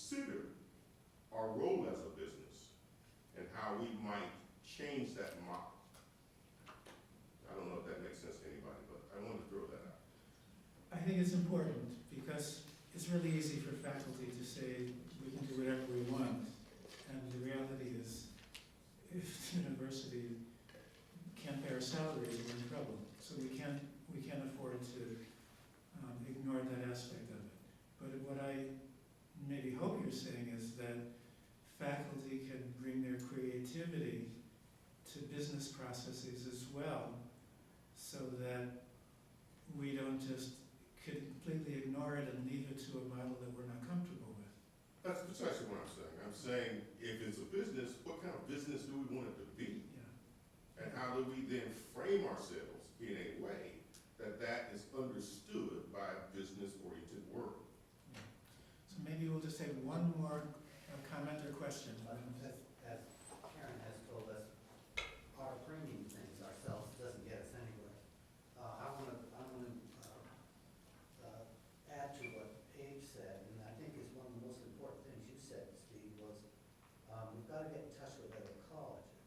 consider our role as a business and how we might change that model. I don't know if that makes sense to anybody, but I wanted to throw that out. I think it's important because it's really easy for faculty to say we can do whatever we want. And the reality is, if the university can't pay our salaries, we're in trouble. So we can't afford to ignore that aspect of it. But what I maybe hope you're saying is that faculty can bring their creativity to business processes as well, so that we don't just completely ignore it and leave it to a model that we're not comfortable with. That's precisely what I'm saying. I'm saying if it's a business, what kind of business do we want it to be? Yeah. And how do we then frame ourselves in a way that that is understood by business-oriented work? Yeah. So maybe we'll just take one more comment or question. As Karen has told us, our framing things ourselves doesn't get us anywhere. I want to add to what Paige said, and I think is one of the most important things you said, Steve, was we've got to get in touch with other colleges,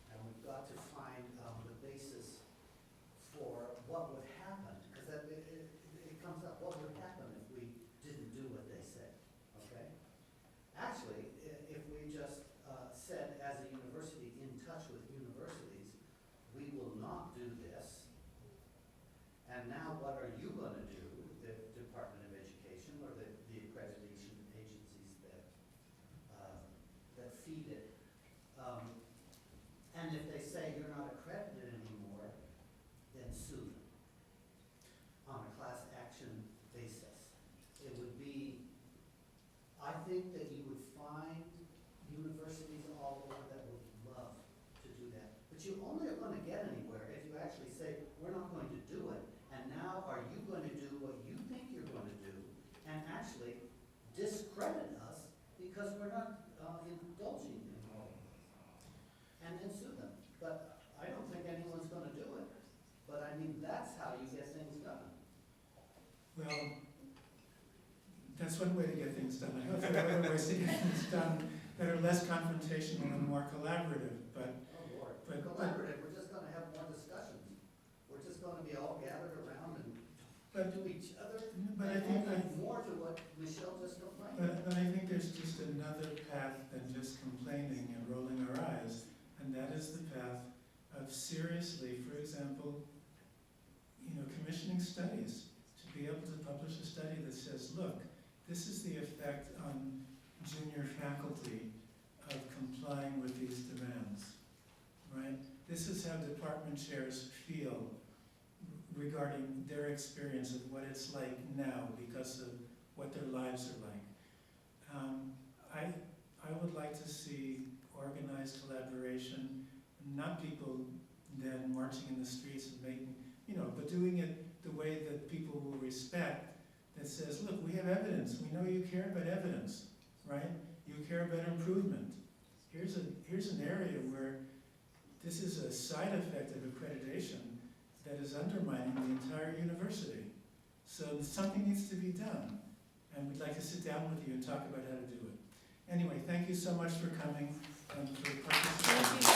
and we've got to find the basis for what would happen, because it comes up, what would happen if we didn't do what they said, okay? Actually, if we just said as a university in touch with universities, we will not do this, and now what are you going to do, the Department of Education or the accreditation agencies that feed it? And if they say you're not accredited anymore, then sue them on a class action basis. It would be, I think that you would find universities all over that would love to do that. But you only are going to get anywhere if you actually say, we're not going to do it. And now are you going to do what you think you're going to do and actually discredit us because we're not indulging in all of this? And then sue them. But I don't think anyone's going to do it. But I mean, that's how you get things done. Well, that's one way to get things done. I hope there are other ways to get things done that are less confrontational and more collaborative. But Oh, Lord. Collaborative, we're just going to have more discussions. We're just going to be all gathered around and to each other. But I think and more to what Michelle just complained. But I think there's just another path than just complaining and rolling our eyes, and that is the path of seriously, for example, commissioning studies, to be able to publish a study that says, look, this is the effect on junior faculty of complying with these demands, right? This is how department chairs feel regarding their experience of what it's like now because of what their lives are like. I would like to see organized collaboration, not people then marching in the streets and making, but doing it the way that people will respect, that says, look, we have evidence. We know you care about evidence, right? You care about improvement. Here's an area where this is a side effect of accreditation that is undermining the entire university. So something needs to be done. And we'd like to sit down with you and talk about how to do it. Anyway, thank you so much for coming and for participating.